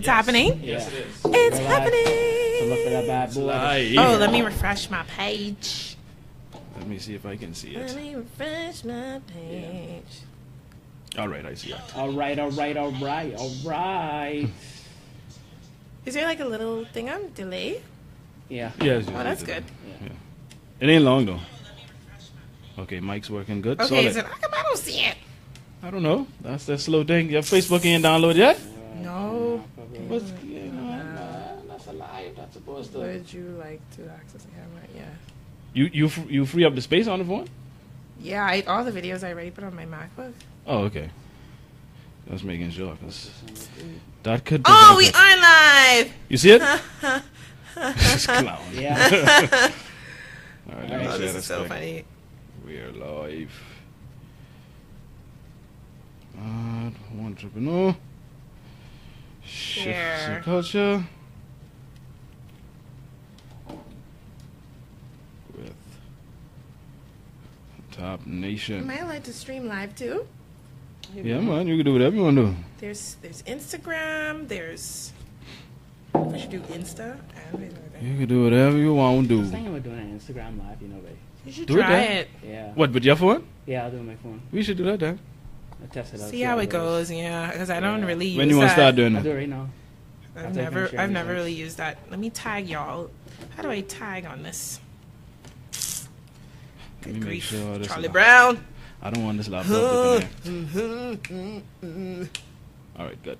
It's happening? Yes, it is. It's happening. So look for that bad boy. Oh, let me refresh my page. Let me see if I can see Let it. me refresh my page. All right, I see it. All right. Is there like a little thing on delay? Yeah. Yes. Oh, that's good. Yeah. It ain't long though. Okay, mic's working good. Okay, Solid. is it? How come I don't see it? I don't know. That's that slow thing. Your Facebook ain't downloaded yet? No. What's, that's a lie. If that's supposed to. Would you like to access the camera? Yeah. You free up the space on the phone? Yeah, all the videos I already put on my MacBook. Oh, okay. Just making sure, cause that could. Oh, we are live. You see it? This clown. Yeah. All right, let me Oh, share this is so thing. funny. We are live. Entrepreneur. Shifts in culture. With Top Nation. Am I allowed to stream live too? Yeah, man, you can do whatever you want to do. There's Instagram. There's. I should do Insta. You can do whatever you want to I was do. thinking about doing an Instagram live, you know, babe. You should Do it try then. it. Yeah. What, with your phone? Yeah, I'll do it on my phone. We should do that then. I'll test it out. See how it goes. Yeah, because I don't really use When you want to start doing I'll do it? it right now. I've never really used that. Let me tag y'all. How do I tag on this? Let me Good make grief. sure this Charlie is- Brown. I don't want this laptop to connect. All right, good.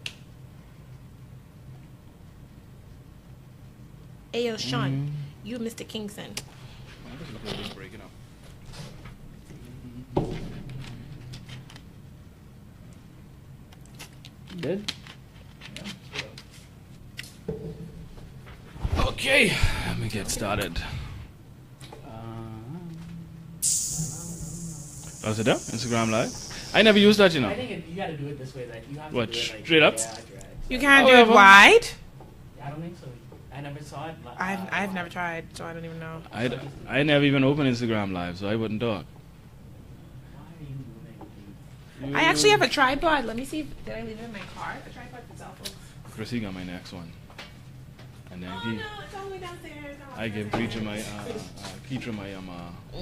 Ayo, Sean, you Mr. Kingston. Just breaking up. Good? Okay, let me get started. Oh, is it up? Instagram Live? I never used that, you know. I think you gotta do it this way. Like, you have What, to do it like, straight up? Yeah, straight. You can't Oh, do it yeah, wide. I don't think so. I never saw it. I've never tried, so I don't even know. I never even opened Instagram Live, so I wouldn't talk. Why are you moving? I actually have a tripod. Let me see. Did I leave it in my car? A tripod for cell phones. Chrissy got my next one. And then Oh no, it's all the way downstairs. I give Keitra my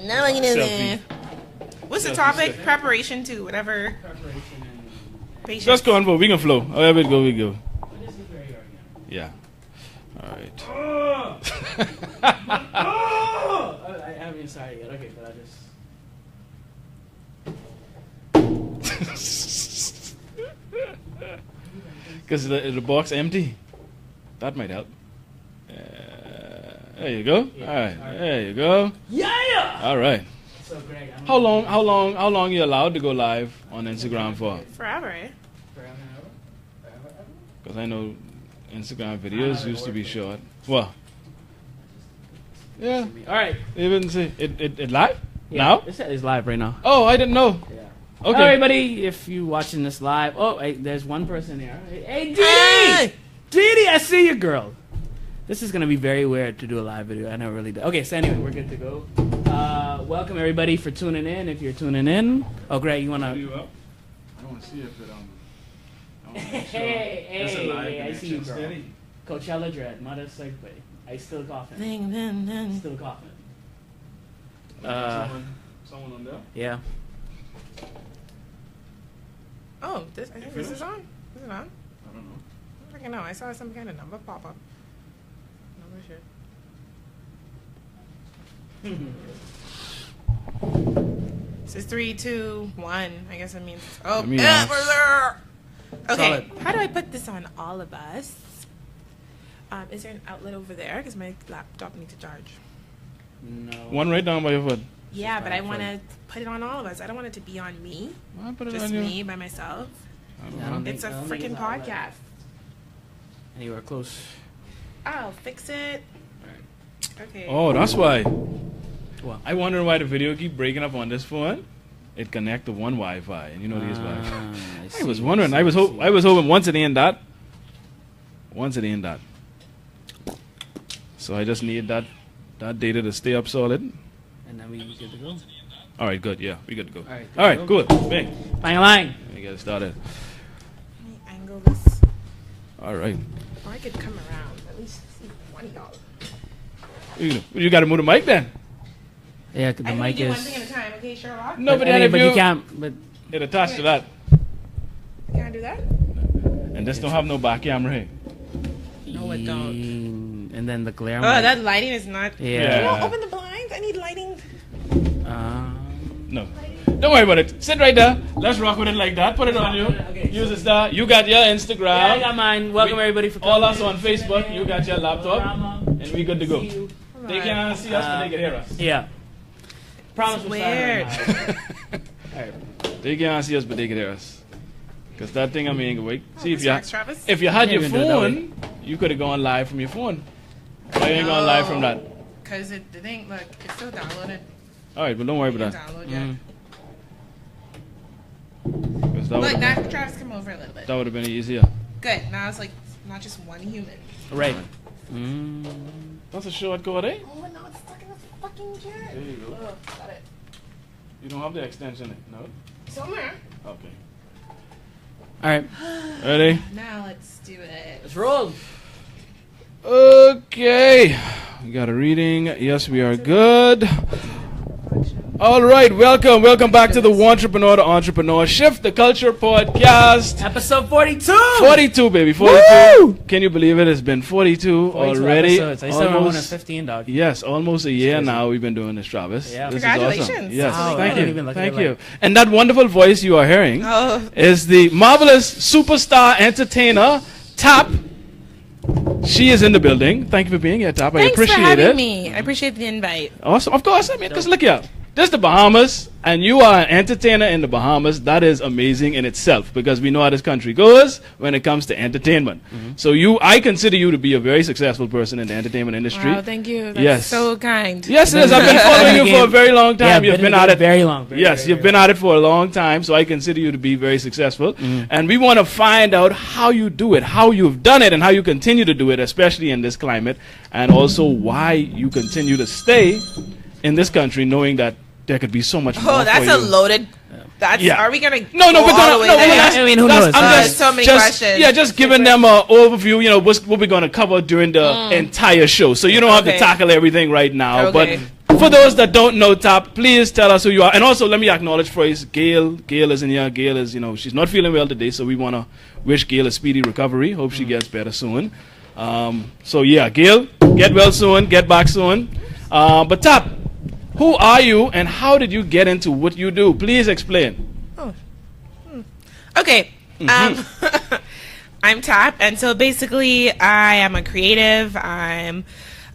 No, I can do selfie. that. What's the Selfie topic? stick. Preparation to whatever. Preparation and... Patience. Just go on for we can flow. However it go, we go. What is this where you are again? Yeah. All right. I haven't even started yet. Okay, but I just... Because the box empty. That might help. There you go. Yeah, All right. all right. There you go. Yeah! All right. So, Greg, I'm How long you allowed to go live on Instagram for? Forever, eh? Forever and ever? Forever, ever? Because I know Instagram videos used to be short. Well, yeah. All right. Even see it live Yeah, now. This is live right now. Oh, I didn't know. Yeah. Okay. Hello, everybody. If you watching this live, there's one person here. Hey, Didi! Hey! Didi, I see you, girl. This is gonna be very weird to do a live video. I never really did. Okay, so anyway, we're good to go. Welcome everybody for tuning in. If you're tuning in, oh, Greg, you wanna? I don't want to see if it I wanna make sure Hey, it's a live I see you, connection. girl. Steady. Coachella dread, mother segue. I still coughing. Ding, ding, ding. Still coughing. Someone on there. Yeah. Oh, I think this is on. Is it on? I don't know. I don't know. I saw some kind of number pop up. Number shit. This is 3, 2, 1. I guess it means. Oh, Let me we're ask. there. Okay. Solid. How do I put this on all of us? Is there an outlet over there? Because my laptop needs to charge. No. One right down by your foot. Yeah, but I fine, want to put it on all of us. I don't want it to be on me. I'll put it Just on you. me by myself. I don't Yeah, I know. don't think- It's a I don't think freaking it's outlet. podcast. Anywhere close. I'll fix it. Okay. Oh, that's why. What? I wonder why the video keep breaking up on this phone. It connect to one Wi-Fi, and you know these Wi-Fi. I was wondering. I was hoping once it end that. Once it end that. So I just need that data to stay up solid. And then we good to go. All right, good. Yeah, we good to go. All right, good All right, to good. Bang. Bang, line. We get started. Let me angle this. All right. Or I could come around. At least see one of y'all. You got to move the mic then. Yeah, the I can mic do is. one thing at a time, okay, Sherlock? No, but I then mean, if but you can't. But it attached to that, Can I do that? and this don't have no back camera here. No, it don't. And then the glare. Oh, mic. that lighting is not. Yeah. No, open the blinds. I need lighting. No. Don't worry about it. Sit right there. Let's rock with it like that. Put it on you. Okay. Use the star. You got your Instagram. Yeah, I got mine. Welcome everybody for coming. All us on Facebook. You got your laptop. And we good to go. See you. They can't see us, but they can hear us. Yeah. Promise we'll start Weird. right now. All right. They can't see us, but they can hear us. Because that thing, I mean, wait. See, This works, Travis. if you had Yeah, your you can do it that phone, you could have gone live from your phone. Why you ain't going live from that? Because the thing, look, it's still downloaded. All right, but don't worry You can about that. download yet. 'Cause that Look, would now Travis, come over a little bit. have been easier. Good. Now it's like not just one human. Right. That's a short cord, eh? Oh, no, it's stuck in the fucking chair. There you go. Oh, got it. You don't have the extension, no? Somewhere. Okay. All right. Ready? Now let's do it. Let's roll. Okay. We got a reading. Yes, we are good. All right, welcome back to the Entrepreneur to Entrepreneur Shift the Culture Podcast. Episode 42. 42, baby, 42. Woo! Can you believe it? It's been 42 already. Episodes. I still want 15, dog. Yes, almost a year now we've been doing this, Travis. Yeah. This Congratulations. is awesome. Yes, Wow, thank I didn't you. even look at Thank it you. like- And that wonderful voice you are hearing Oh. is the marvelous superstar entertainer, Tap. She is in the building. Thank you for being here, Tap. I Thanks appreciate for having it. me. I appreciate the invite. Awesome. Of course. I mean, because look here. This is the Bahamas, and you are an entertainer in the Bahamas. That is amazing in itself, because we know how this country goes when it comes to entertainment. So I consider you to be a very successful person in the entertainment industry. Wow, thank you. That's Yes. so kind. Yes, it is. I've been following you for a very long time. Yeah, You've been at it very long. Yes, you've been at it for a long time, so I consider you to be very successful. And we want to find out how you do it, how you've done it, and how you continue to do it, especially in this climate, and also why you continue to stay in this country, knowing that there could be so much more. Oh, that's for a you. loaded. That's. Yeah. Are we gonna? No, go we're all gonna. the way No, there? we're gonna I mean, who that's- knows? I'm There's so many just, questions. Yeah, just giving them an overview. You know, what we're gonna cover during the entire show, so you don't have to Okay. tackle everything right now. Okay. But for those that don't know Tap, please tell us who you are. And also, let me acknowledge first, Gail. Gail is in here. Gail is, she's not feeling well today, so we want to wish Gail a speedy recovery. Hope she gets better soon. So, yeah, Gail, get well soon. Get back soon. But Tap, who are you and how did you get into what you do? Please explain. Okay. I'm Tap, and so basically, I am a creative. I'm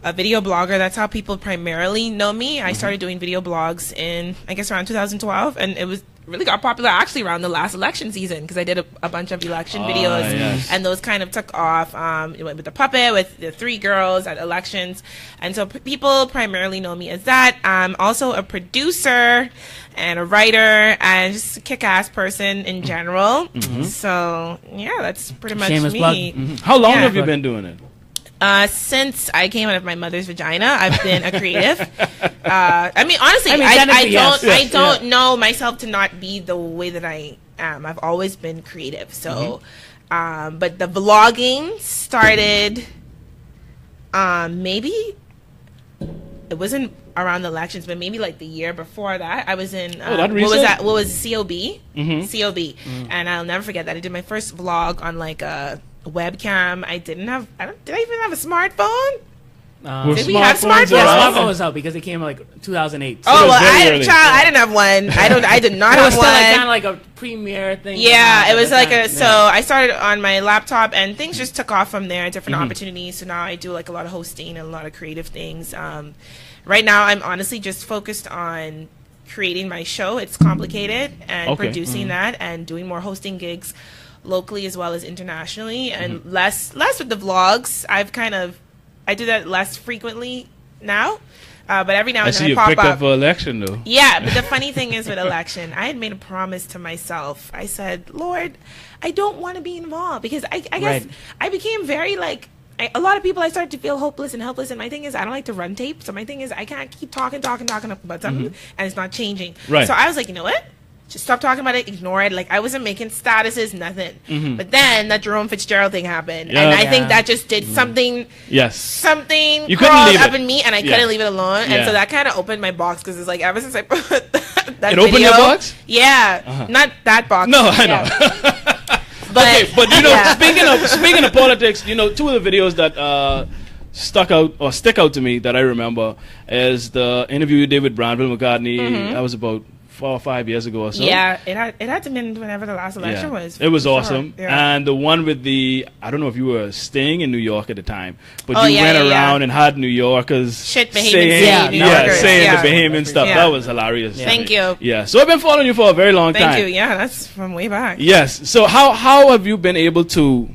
a video blogger. That's how people primarily know me. I started doing video blogs in, I guess, around 2012, and it really got popular actually around the last election season, because I did a bunch of election videos, yes. and those kind of took off. With the puppet, with the 3 girls at elections, and so people primarily know me as that. I'm also a producer and a writer and just a kick-ass person in general. So yeah, that's pretty much Shameless me. plug. How long Yeah. have you been doing it? Since I came out of my mother's vagina, I've been a creative. I mean, honestly, I mean, I technically, yes. don't, I Yes, don't know myself to not be the way that I am. I've always been creative. So, but the vlogging started, maybe it wasn't around the elections, but maybe like the year before that. I was in, that what was recent? that? What was COB? COB. And I'll never forget that. I did my first vlog on like a webcam. did I even have a smartphone? Were Did we have smartphones smartphones? Yeah, around? smartphone was out because it came like 2008. So Oh was well, very early. I didn't have one. I did not it was have still like, kind of one. like a premiere thing. Yeah, it was like a. so. I started on my laptop, and things just took off from there. Different opportunities. So now I do like a lot of hosting and a lot of creative things. Right now, I'm honestly just focused on creating my show. It's complicated, and Okay. producing that, and doing more hosting gigs locally as well as internationally, and less with the vlogs. I do that less frequently now, but every now I and see then you I picked pop up up. for election, though. Yeah, but the funny thing is with election, I had made a promise to myself. I said, Lord, I don't want to be involved, because I guess Right. I became very like, a lot of people, I started to feel hopeless and helpless. And my thing is, I don't like to run tape. So my thing is, I can't keep talking about something and it's not changing. Right. So I was like, you know what? just stop talking about it, ignore it. Like, I wasn't making statuses, nothing. But then that Jerome Fitzgerald thing happened, and I think that just did something. Yes. Something You couldn't crawled leave up it. in me, and I couldn't leave it alone. Yeah. And so that kind of opened my box, because it's like ever since I put that It video, opened your box? Yeah, not that box. No, I Yeah. know. But, Okay, but you know, yeah. speaking of politics, you know, two of the videos that stick out to me that I remember is the interview you did with Branville McCartney. That was about 4 or 5 years ago or so. Yeah, it had to been whenever the last election was. It was for sure. awesome. Yeah. And the one with I don't know if you were staying in New York at the time, but Oh, you yeah, went yeah, around yeah. and had New Yorkers Shit, Bahamian saying, New Yorkers, saying yeah. the Bahamian stuff. Yeah. That was hilarious. to Thank me. you. Yeah. So I've been following you for a very long time. Thank you. Yeah, that's from way back. Yes. So how have you been able to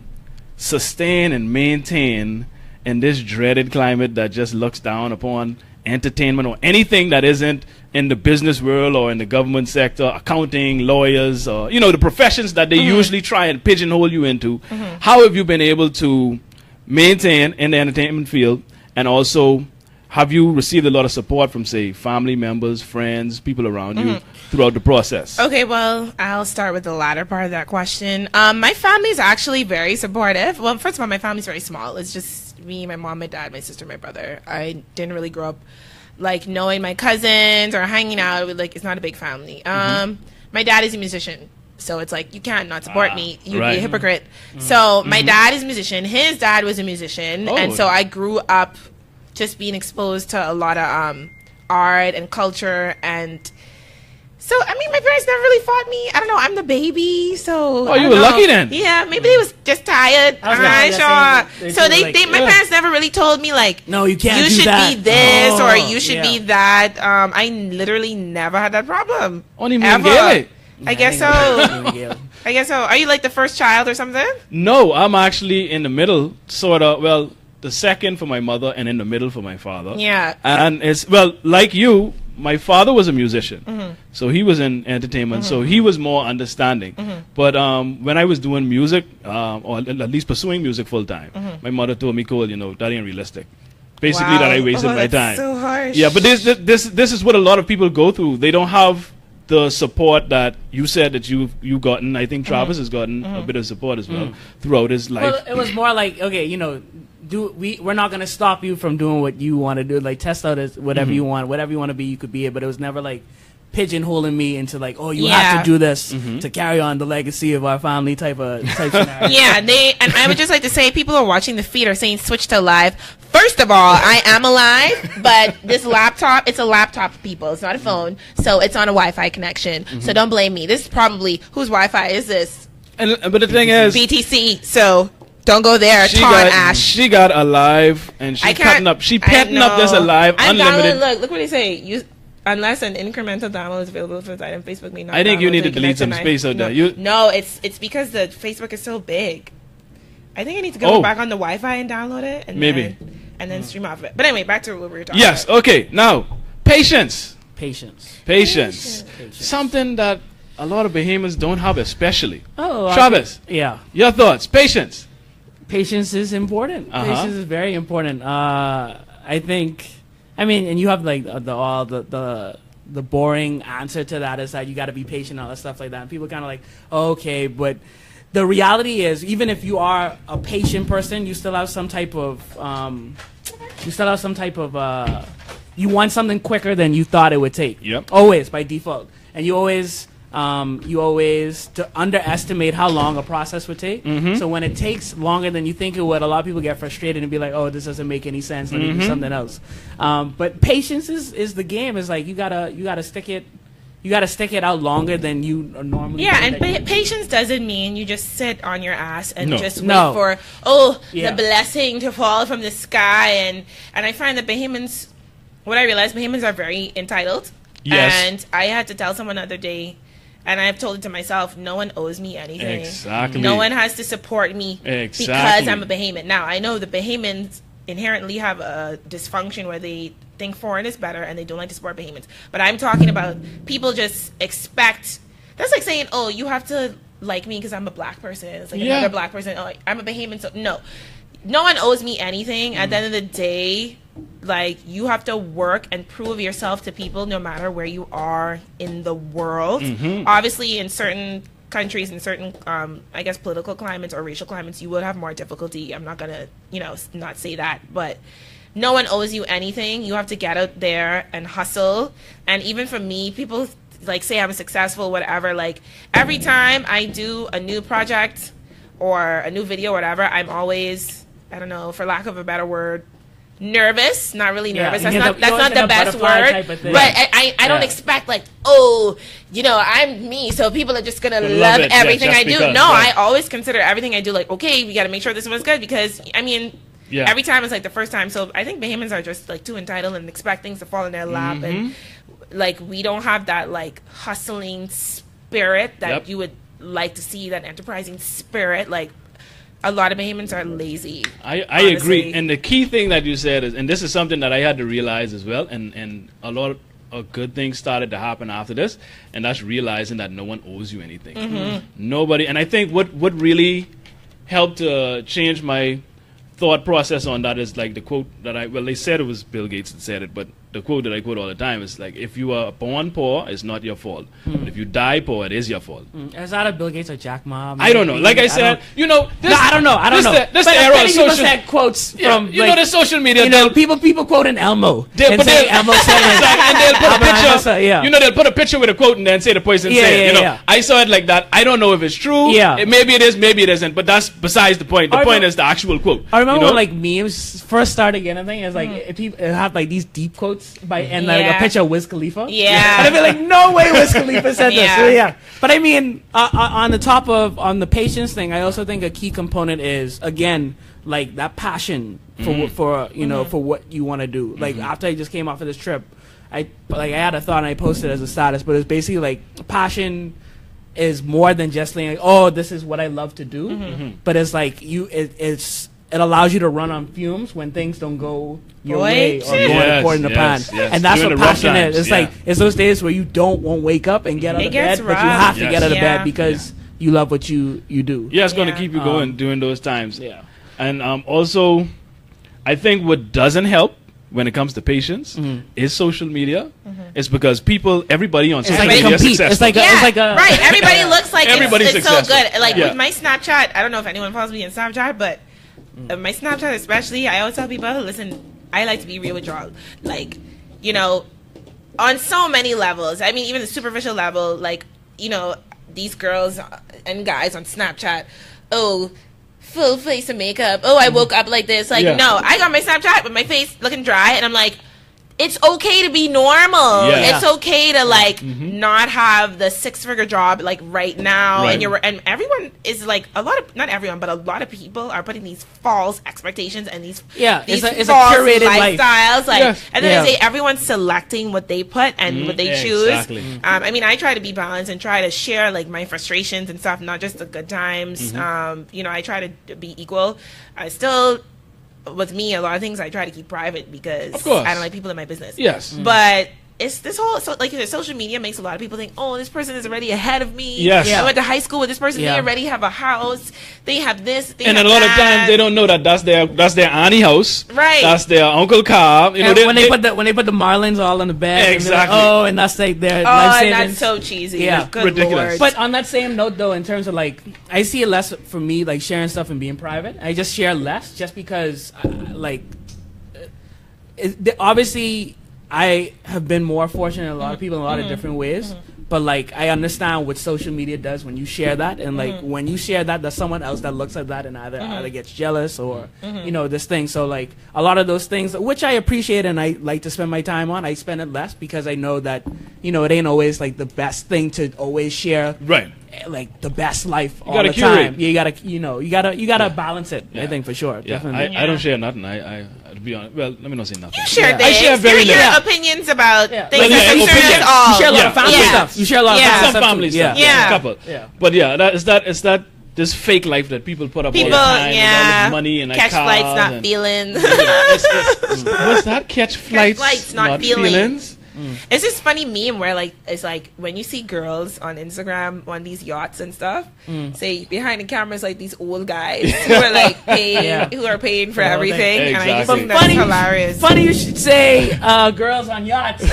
sustain and maintain in this dreaded climate that just looks down upon entertainment or anything that isn't in the business world or in the government sector, accounting, lawyers, or the professions that they usually try and pigeonhole you into? How have you been able to maintain in the entertainment field, and also have you received a lot of support from, say, family members, friends, people around you throughout the process? Okay, well, I'll start with the latter part of that question. My family's actually very supportive. Well, first of all, my family's very small. It's just me, my mom, my dad, my sister, my brother. I didn't really grow up like knowing my cousins or hanging out with, like, it's not a big family. My dad is a musician, so it's like, you can't not support me. You'd be a hypocrite. So my dad is a musician. His dad was a musician, and so I grew up just being exposed to a lot of art and culture. And so, I mean, my parents never really fought me. I don't know, I'm the baby, so Oh, you were lucky then. Yeah, maybe they was just tired. I was I'm gonna not say that same sure. thing. So They they were my like, parents never really told me, like, No, you can't you do should that. be this or Oh, you should be that. I literally never had that problem. Only me and Ever. Gaelic. I guess so. I guess so. Are you like the first child or something? No, I'm actually in the middle, sort of. Well, the second for my mother and in the middle for my father. Yeah. And it's, well, like you, my father was a musician. So he was in entertainment, so he was more understanding. But when I was doing music, or at least pursuing music full time, my mother told me, Cole, that ain't realistic. Basically, that I wasted my time. So harsh. Yeah, but this is what a lot of people go through. They don't have the support that you said that you've gotten. I think Travis has gotten a bit of support as well throughout his life. Well, it was more like, okay, we're not gonna stop you from doing what you want to do. Like, test out as whatever you want, whatever you want to be, you could be it. But it was never like pigeonholing me into like, oh, you have to do this to carry on the legacy of our family type scenario. Yeah, and I would just like to say, people who are watching the feed are saying switch to live. First of all, I am alive, but this laptop, it's a laptop, people. It's not a phone, so it's on a Wi-Fi connection. So don't blame me. This is probably, whose Wi-Fi is this? But the thing is, BTC. So don't go there. she got alive, and she's cutting up. She petting up this alive I'm unlimited. Look what they say. Unless an incremental download is available for this item, Facebook may not. I think you download need to and delete some connect space out there. No, it's because the Facebook is so big. I think I need to go back on the Wi-Fi and download it, and Maybe. then stream off of it. But anyway, back to what we were talking Yes. about. Okay. Now, patience. Patience. Something that a lot of Bahamians don't have, especially. Oh, Travis, yeah. your thoughts. Patience. Patience is important. Patience is very important. I think. I mean, and you have like the boring answer to that is that you got to be patient and all that stuff like that. And people kind of like, okay, but the reality is, even if you are a patient person, you still have some type of you want something quicker than you thought it would take. Yep. Always by default, and you always to underestimate how long a process would take. So when it takes longer than you think it would, a lot of people get frustrated and be like, oh, this doesn't make any sense, let me do something else. But patience is the game. Is like you gotta stick it out longer than you normally. Yeah, and patience doesn't mean you just sit on your ass and just wait for the blessing to fall from the sky. And I find that Bahamians, what I realized, Bahamians are very entitled. Yes. And I had to tell someone the other day, and I've told it to myself, no one owes me anything. Exactly. No one has to support me Exactly. because I'm a Bahamian. Now, I know the Bahamians inherently have a dysfunction where they think foreign is better and they don't like to support Bahamians. But I'm talking about people just expect, that's like saying, oh, you have to like me because I'm a black person. It's like another black person. Oh, I'm a Bahamian. So no one owes me anything. At the end of the day, like you have to work and prove yourself to people no matter where you are in the world. Obviously, in certain countries, in certain I guess political climates or racial climates, you would have more difficulty. I'm not gonna not say that, but no one owes you anything. You have to get out there and hustle. And even for me, people like say I'm successful, whatever. Like every time I do a new project or a new video, whatever, I'm always, I don't know, for lack of a better word, nervous. Not really nervous. That's not the best word. But I don't expect like, oh, I'm me, so people are just gonna love everything I do. I always consider everything I do like, okay, we got to make sure this one's good, because I mean, every time it's like the first time. So I think Bahamians are just like too entitled and expect things to fall in their lap, and like we don't have that like hustling spirit that you would like to see, that enterprising spirit. Like a lot of Bahamians are lazy. I agree. And the key thing that you said is, and this is something that I had to realize as well, and a lot of good things started to happen after this, and that's realizing that no one owes you anything. Nobody. And I think what really helped to change my thought process on that is like the quote that they said it was Bill Gates that said it, but the quote that I quote all the time is like, if you are born poor, it's not your fault. But if you die poor, it is your fault. Is that a Bill Gates or Jack Ma? I don't know. Like I said, I don't know. This the era of social said quotes from the social media. People quoting Elmo. Elmo said and they'll put a picture. They'll put a picture with a quote and then say the person said. I saw it like that. I don't know if it's true. Maybe it is. Maybe it isn't. But that's besides the point. The point is the actual quote. I remember when like memes first started getting a thing. It's like it had like these deep quotes and like a picture of Wiz Khalifa. And I'd be like, no way Wiz Khalifa said this. So, but I mean, on the patience thing, I also think a key component is, again, like that passion for for what you want to do. Like after I just came off of this trip, I had a thought and I posted it as a status, but it's basically like passion is more than just like, oh, this is what I love to do. But it's like it allows you to run on fumes when things don't go your way or going according to plan. And that's what passion is. It's like, it's those days where you won't wake up and get out of bed, but you have to get out of bed because you love what you do. Yeah, it's going to keep you going during those times. And also, I think what doesn't help when it comes to patience is social media. It's because everybody on social media is successful. It's like a right. Everybody looks like everybody's it's so good. Like with my Snapchat, I don't know if anyone follows me on Snapchat, but my Snapchat especially, I always tell people, listen, I like to be real with y'all. Like, on so many levels. I mean, even the superficial level, like, these girls and guys on Snapchat, oh, full face of makeup. Oh, I woke up like this. Like, no, I got my Snapchat with my face looking dry, and I'm like, it's okay to be normal. It's okay to like not have the 6-figure job like right now, and everyone is like not everyone, but a lot of people are putting these false expectations and these it's a false curated lifestyles. Like, and then they say everyone's selecting what they put and what they choose. Exactly. I mean, I try to be balanced and try to share like my frustrations and stuff, not just the good times. I try to be equal. I still. With me, a lot of things I try to keep private because I don't like people in my business. But it's this whole social media makes a lot of people think, oh, this person is already ahead of me. I went to high school with this person. They already have a house. They have this. They and have a lot that. of times they don't know that that's their auntie house. Right. That's their uncle car. When they put the Marlins all on the bed. Exactly. And and that's like their life savings. That's so cheesy. Yeah. Good ridiculous. Lord. But on that same note, though, in terms of like, I see it less for me like sharing stuff and being private. I just share less just because obviously I have been more fortunate than a lot of people in a lot of different ways. But like, I understand what social media does when you share that, and like when you share that, there's someone else that looks at that and either gets jealous or this thing. So like a lot of those things, which I appreciate and I like to spend my time on, I spend it less because I know that it ain't always like the best thing to always share. Right. Like the best life all gotta the time. curate. You gotta balance it. I think for sure. Definitely. I don't share nothing. I to be honest. Well, let me not say nothing. You share things. I share very your little. opinions about things Well, that concern opinions. us all. You share a lot of family stuff. You share a lot of family Some stuff. family stuff. Yeah. A couple. Yeah. But it's that this fake life that people put up all the time with all this money and catch cars flights, not and, feelings. what's that? Catch flights, not feelings. It's this funny meme where like it's like when you see girls on Instagram on these yachts and stuff, say behind the camera is like these old guys who are like paying, who are paying for everything, and I just think that's hilarious. Funny you should say girls on yachts,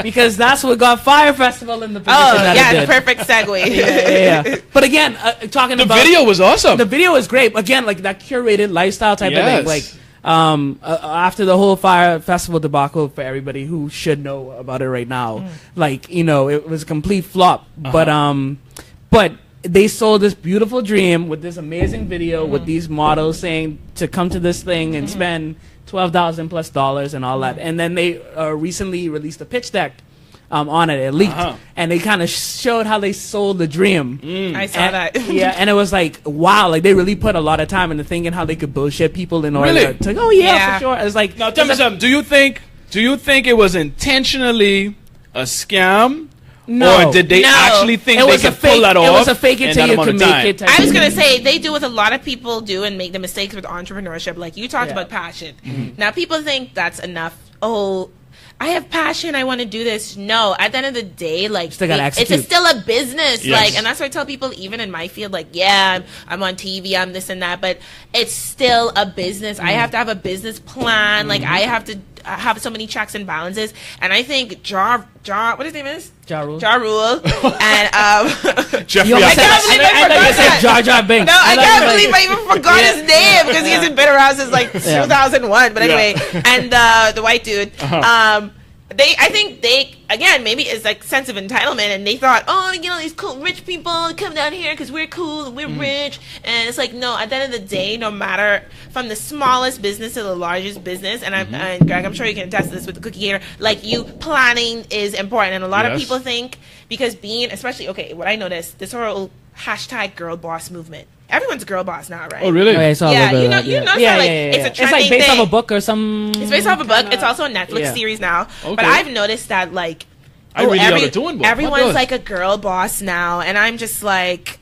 because that's what got Fyre Festival in the position. Oh yeah, the perfect segue. But again, talking The about video was awesome. the video was great. Again, like that curated lifestyle type of thing, like. After the whole Fyre Festival debacle, for everybody who should know about it right now, like, you know, it was a complete flop. But they sold this beautiful dream with this amazing video with these models saying to come to this thing and spend $12,000+ and all that. And then they recently released a pitch deck on it. It leaked, and they kind of showed how they sold the dream. I saw that. Yeah, and it was like, wow, like they really put a lot of time into thinking how they could bullshit people in order Really? to, oh yeah, for sure. It's like, Now tell me something. Do you think it was intentionally a scam? No. Or did they actually think it they was could a fake, pull that off? It was a fake it in till that you amount can of make time? it. I was gonna say they do what a lot of people do and make the mistakes with entrepreneurship. Like you talked about passion. Now people think that's enough. Oh, I have passion. I want to do this. No, at the end of the day, like Still gotta it's execute. still a business. Yes. Like, and that's what I tell people, even in my field. Like, yeah, I'm on TV, I'm this and that, but it's still a business. I have to have a business plan. Like, I have to have so many checks and balances. And I think what his name is? Ja Rule. Ja Rule. And Jeffrey You I almost can't said- believe I I thought you forgot said that. Jar Jar Binks. No, I thought can't you meant- believe I even forgot his name because he hasn't been around since like 2001. But anyway, and the white dude. I think they, again, maybe it's like sense of entitlement, and they thought, oh, you know, these cool rich people come down here because we're cool and we're rich, and it's like, no, at the end of the day, no matter from the smallest business to the largest business, and and Greg, I'm sure you can attest to this with the cookie gator, like planning is important, and a lot of people think because especially, okay, what I noticed, this whole hashtag girl boss movement. Everyone's a girl boss now, right? Oh, really? Oh, yeah, I saw a Yeah, little bit you of know, that, you know, yeah, so, like, yeah. it's a It's trending like based thing. off a book or some. It's based off a book. It's also a Netflix series now. Okay. But I've noticed that, like, I read the other two in book. everyone's What like a girl boss now, and I'm just like,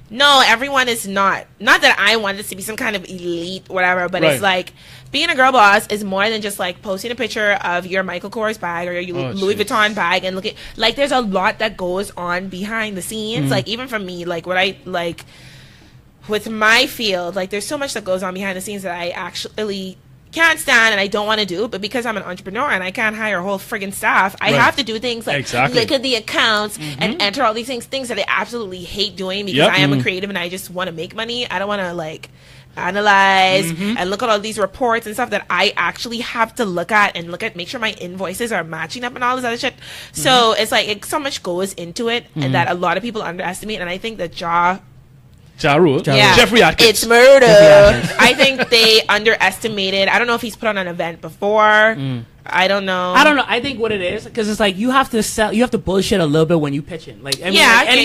no, everyone is not. Not that I want this to be some kind of elite, whatever, but it's like being a girl boss is more than just like posting a picture of your Michael Kors bag or your Louis Vuitton bag and look at, like, there's a lot that goes on behind the scenes. Like, even for me, like, what I like with my field, like, there's so much that goes on behind the scenes that I actually can't stand and I don't want to do, but because I'm an entrepreneur and I can't hire a whole friggin' staff, I have to do things like look at the accounts and enter all these things that I absolutely hate doing because I am a creative and I just want to make money. I don't want to like analyze and look at all these reports and stuff that I actually have to look at and make sure my invoices are matching up and all this other shit. So it's like so much goes into it and that a lot of people underestimate, and I think that Ja Rule. yeah, Jeffrey Atkins. it's murder. I think they underestimated. I don't know if he's put on an event before. I don't know. I think what it is, because it's like you have to bullshit a little bit when you pitch it. Like, I mean,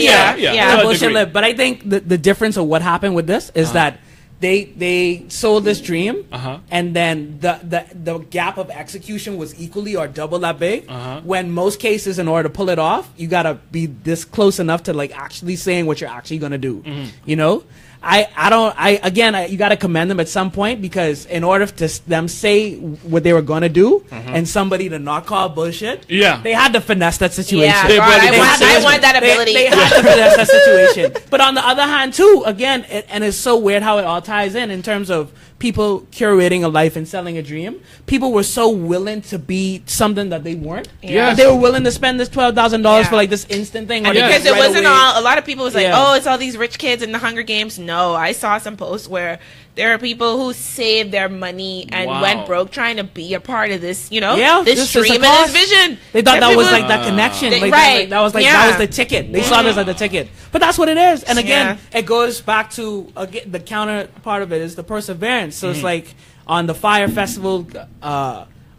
Yeah. bullshit a little. But I think the difference of what happened with this is that they sold this dream, and then the gap of execution was equally or double that big. When most cases, in order to pull it off, you gotta be this close enough to like actually saying what you're actually gonna do. You know, you gotta commend them at some point, because in order to them say what they were gonna do and somebody to not call bullshit, they had to finesse that situation. Yeah, I want that ability. They had to finesse that situation. But on the other hand, too, again, and it's so weird how it all ties in terms of people curating a life and selling a dream. People were so willing to be something that they weren't. They were willing to spend this $12,000 for like this instant thing. Because it wasn't all. A lot of people was like, "Oh, it's all these rich kids in the Hunger Games." No, I saw some posts where there are people who saved their money and went broke trying to be a part of this. You know, this dream and this vision. They thought that was like that connection. That was the ticket. They saw this as the ticket. But that's what it is. And again, it goes back to the counter part of it is the perseverance. So it's like on the Fyre Festival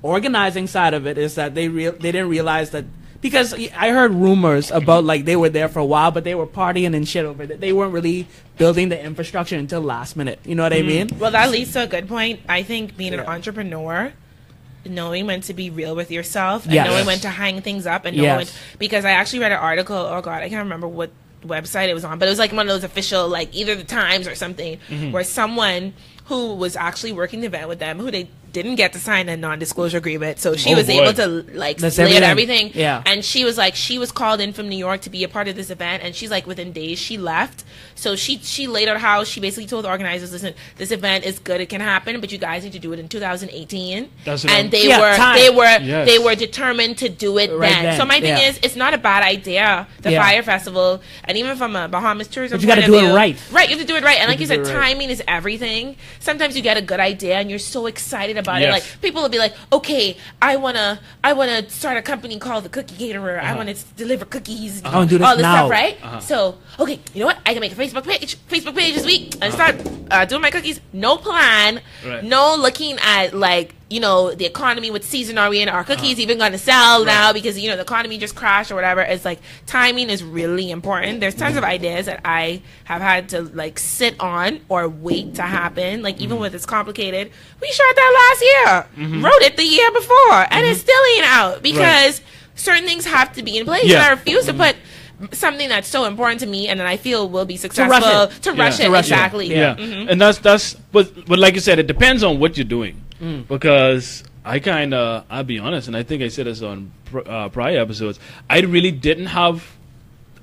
organizing side of it is that they didn't realize that, because I heard rumors about like they were there for a while, but they were partying and shit over it. They weren't really building the infrastructure until last minute. You know what I mean? Well, that leads to a good point. I think being an entrepreneur, knowing when to be real with yourself and knowing when to hang things up and knowing when, because I actually read an article. Oh God, I can't remember what website it was on, but it was like one of those official, like either the Times or something, where someone who was actually working the event with them, who they didn't get to sign a non-disclosure agreement, so she Oh, was boy. able to like That's lay out everything. everything. Yeah. And she was like, she was called in from New York to be a part of this event, and she's like, within days she left. So she laid out how she basically told the organizers, listen, this event is good, it can happen, but you guys need to do it in 2018. That's what and Yes. they were determined to do it Right then. then, So my thing yeah. is, it's not a bad idea. The Yeah. Fyre Festival, and even from a Bahamas tourism But you point gotta of do it view, right. Right, you have to do it right. And like you have to said, do it right. timing is everything. Sometimes you get a good idea and you're so excited about it. Yes. Like people will be like, okay, I wanna start a company called the Cookie Caterer. I wanna deliver cookies, I wanna do this all this now. stuff, right? So okay, you know what? I can make a Facebook page this week and start doing my cookies. No plan, Right. no looking at like, you know, the economy, what season are we in? Are cookies even going to sell now because, you know, the economy just crashed or whatever? It's like timing is really important. There's tons of ideas that I have had to like sit on or wait to happen. Like even when it's complicated, we shot that last year, wrote it the year before, and it still ain't out because certain things have to be in place. Yeah. And I refuse to put something that's so important to me and that I feel will be rush successful it. to rush Yeah. it. To rush it. Exactly. Yeah, and that's but like you said, it depends on what you're doing because I'll be honest, and I think I said this on prior episodes. I really didn't have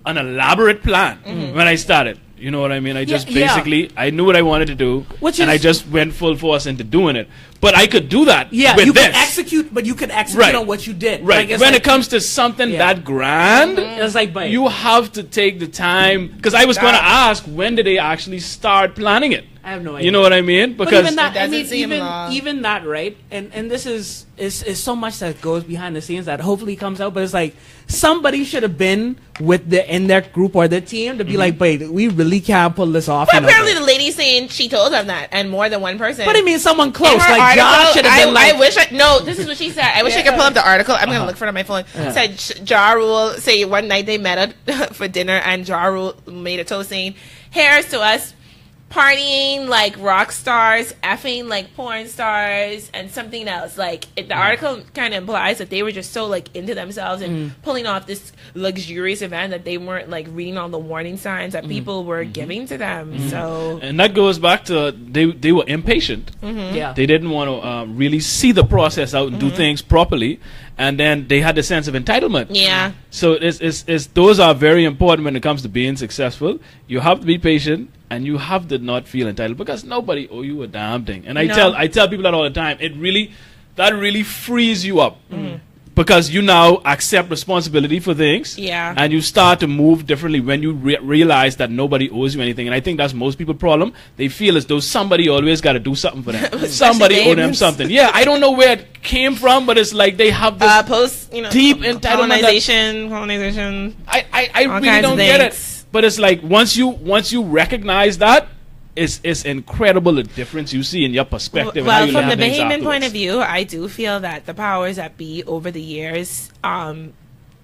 an elaborate plan when I started. You know what I mean? I just basically I knew what I wanted to do, and I just went full force into doing it. But I could do that. Yeah, with you this. can execute, but you can execute Right. on what you did. Right. Like, it's when like, it comes to something that grand, it's like, but you have to take the time. Because I was going to ask, when did they actually start planning it? I have no idea. You know what I mean? But Because even that, It I doesn't mean, seem long. even that, right? And this is so much that goes behind the scenes that hopefully comes out. But it's like somebody should have been with in their group or their team to be like, wait, we really can't pull this off. But you know? apparently the lady saying she told them that, and more than one person. But I mean, someone close, In her like Josh article, should have been like, I wish this is what she said. I wish I could pull up the article. I'm gonna look for it on my phone. Said Ja Rule say one night they met for dinner, and Ja Rule made a toast saying, "Here's to us partying like rock stars, effing like porn stars, and something else." Like the article kind of implies that they were just so like into themselves and pulling off this luxurious event that they weren't like reading all the warning signs that people were giving to them. So and that goes back to they were impatient. yeah, They didn't want to really see the process out and do things properly, and then they had the sense of entitlement. yeah. So it's those are very important when it comes to being successful. You have to be patient, and you have to not feel entitled because nobody owe you a damn thing. And I tell people that all the time. That really frees you up because you now accept responsibility for things. Yeah. And you start to move differently when you realize that nobody owes you anything. And I think that's most people's problem. They feel as though somebody always got to do something for them. Somebody owe them Davis. something. Yeah, I don't know where it came from, but it's like they have this Post, you know, deep entitlement that- colonization. I all really kinds don't of get it. things. But it's like once you recognize that, it's incredible the difference you see in your perspective. and how Well, you from the look at things Bahamian point afterwards. of view, I do feel that the powers that be over the years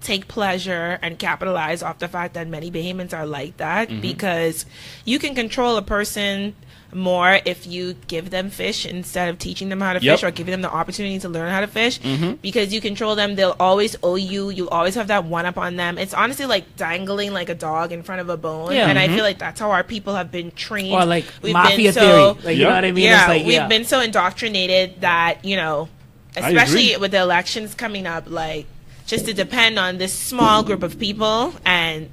take pleasure and capitalize off the fact that many Bahamians are like that because you can control a person more if you give them fish instead of teaching them how to Yep. fish or giving them the opportunity to learn how to fish because you control them. They'll always owe you. You'll always have that one up on them. It's honestly like dangling like a dog in front of a bone. Yeah. And I feel like that's how our people have been trained. or like We've mafia been so- theory. Like, you know what I mean? yeah, It's like, we've been so indoctrinated that, you know, I especially agree. with the elections coming up, like, just to depend on this small group of people and,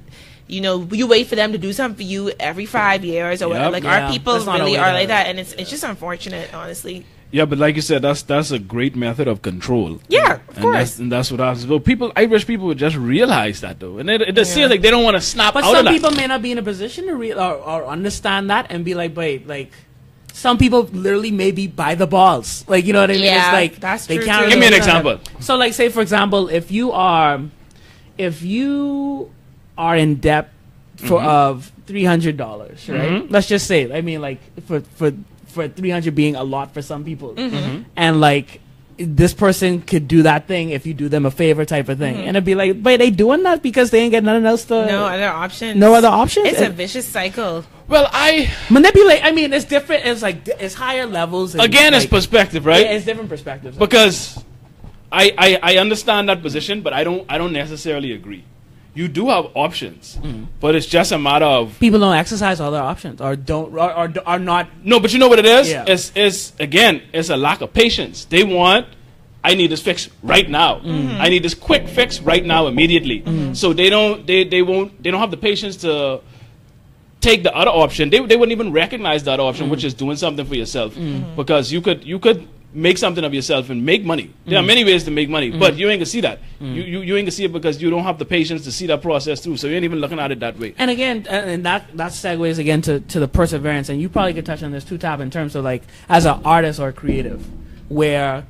you know, you wait for them to do something for you every 5 years or whatever. Yep. Like, Yeah, our people that's not a really way are to- like that, and it's just unfortunate, honestly. Yeah, but like you said, that's a great method of control. Yeah, of and course. that's what happens. Well, I wish people would just realize that though, and it seems like they don't want to snap But out of some that. people may not be in a position to or understand that and be like, wait, like some people literally may be by the balls. Like, you know what I mean? Yeah, it's like that's they true, can't too. Give me an really understand example. it. So like say for example, if you are in debt for of $300, right? Let's just say, I mean, like for 300 being a lot for some people, and like this person could do that thing if you do them a favor type of thing, and it'd be like, but they doing that because they ain't got nothing else to. No other options. No other options. It's a vicious cycle. Well, I Manipulate. I mean, it's different. It's like it's higher levels. And again, it's like, perspective, right? Yeah, it's different perspectives. Because I understand that position, but I don't necessarily agree. you do have options, but it's just a matter of People don't exercise all their options or don't or are not. no. But you know what it is? Yeah. It's again, it's a lack of patience. They want. I need this fix right now. I need this quick fix right now, immediately. So they don't have the patience to take the other option. They wouldn't even recognize that option, which is doing something for yourself, because you could make something of yourself and make money. There are many ways to make money, but you ain't gonna see that. You ain't gonna see it because you don't have the patience to see that process through. So you ain't even looking at it that way. And again, and that segues again to the perseverance. And you probably could touch on this too, Tab, in terms of like as an artist or creative, where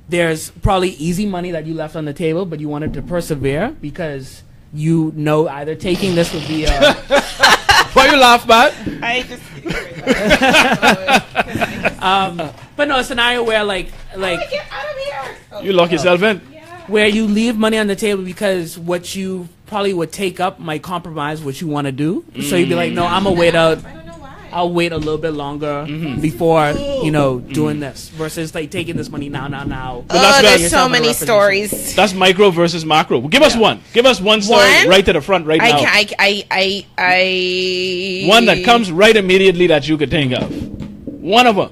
there's probably easy money that you left on the table, but you wanted to persevere because you know either taking this would be a Why you laugh, Bat? I just. but no, a scenario where like Get out of here! You lock yourself in. where you leave money on the table because what you probably would take up might compromise what you want to do. So you'd be like, no, I'm gonna wait out. I don't know why. I'll wait a little bit longer before doing this versus like taking this money now. But that's there's yourself so in a many rough position. stories. That's micro versus macro. Well, give us one. Give us one story One? right to the front right now. One that comes right immediately that you could think of. One of them.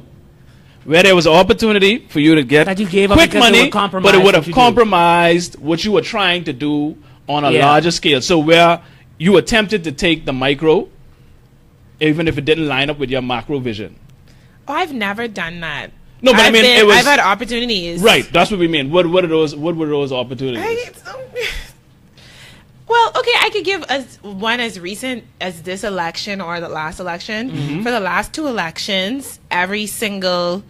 Where there was an opportunity for you to get That you gave up quick because it money, would compromise but it would what have you do. compromised what you were trying to do on a larger scale. So where you attempted to take the micro, even if it didn't line up with your macro vision. Oh, I've never done that. No, but I mean, it was I've had opportunities. right. That's what we mean. What were those opportunities? Well, okay, I could give one as recent as this election or the last election. For the last two elections, every single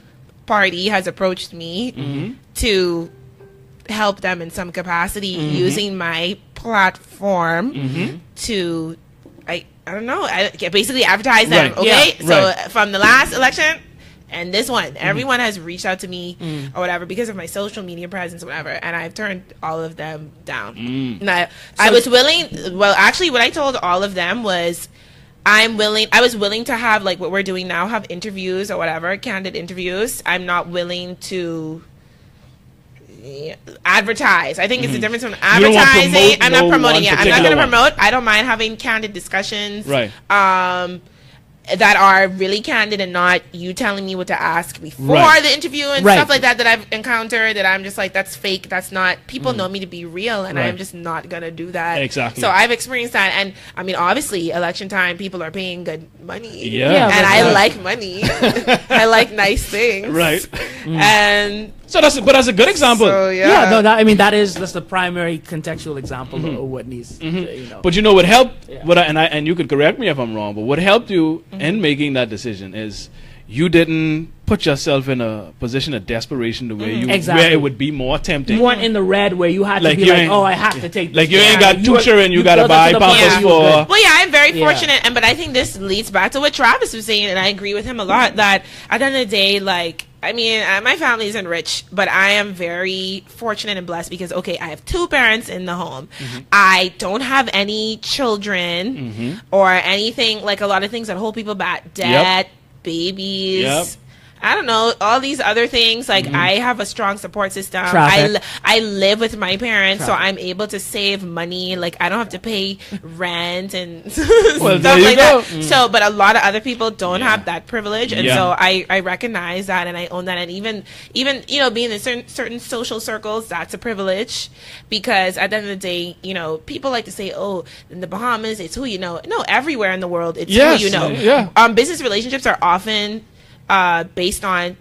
party has approached me to help them in some capacity using my platform to, I don't know, basically advertise them, Right. okay? Yeah, So right. from the last election and this one, everyone has reached out to me or whatever because of my social media presence or whatever, and I've turned all of them down. Now, I was willing, well, actually what I told all of them was I was willing to have, like what we're doing now, have interviews or whatever, candid interviews. I'm not willing to advertise. I think it's the difference from don't want to advertising. promote I'm not no promoting one it. I'm not particular going to one. promote. I don't mind having candid discussions. Right. That are really candid and not you telling me what to ask before Right. the interview and Right. stuff like that I've encountered that I'm just like, that's fake. That's not, people know me to be real and Right. I'm just not going to do that. Exactly. So I've experienced that. And I mean, obviously election time, people are paying good money. Yeah. And but- I like money. I like nice things. Right. And So that's a good example. so, Yeah, no, that's the primary contextual example of what needs. But you know what helped? Yeah. And you could correct me if I'm wrong. But what helped you in making that decision is you didn't put yourself in a position of desperation to where Exactly. where it would be more tempting. You weren't in the red where you had Like to be you like, ain't- oh, I have to take this. Like you ain't Yeah, got two children, you gotta built up buy to the point pampers where you were good. for. well, yeah, I'm very Yeah. fortunate, but I think this leads back to what Travis was saying, and I agree with him a lot. That at the end of the day, like, I mean, my family isn't rich, but I am very fortunate and blessed because, okay, I have two parents in the home. I don't have any children or anything, like a lot of things that hold people back. Debt, babies. Yep. I don't know, all these other things. Like, I have a strong support system. Traffic. I live with my parents, so Traffic. I'm able to save money. Like, I don't have to pay rent and Well, stuff there you like go. that. So, but a lot of other people don't have that privilege, and Yeah. so I recognize that and I own that. And even being in certain social circles, that's a privilege, because at the end of the day, people like to say, oh, in the Bahamas, it's who you know. No, everywhere in the world, it's Yes, who you know. yeah. Business relationships are often based on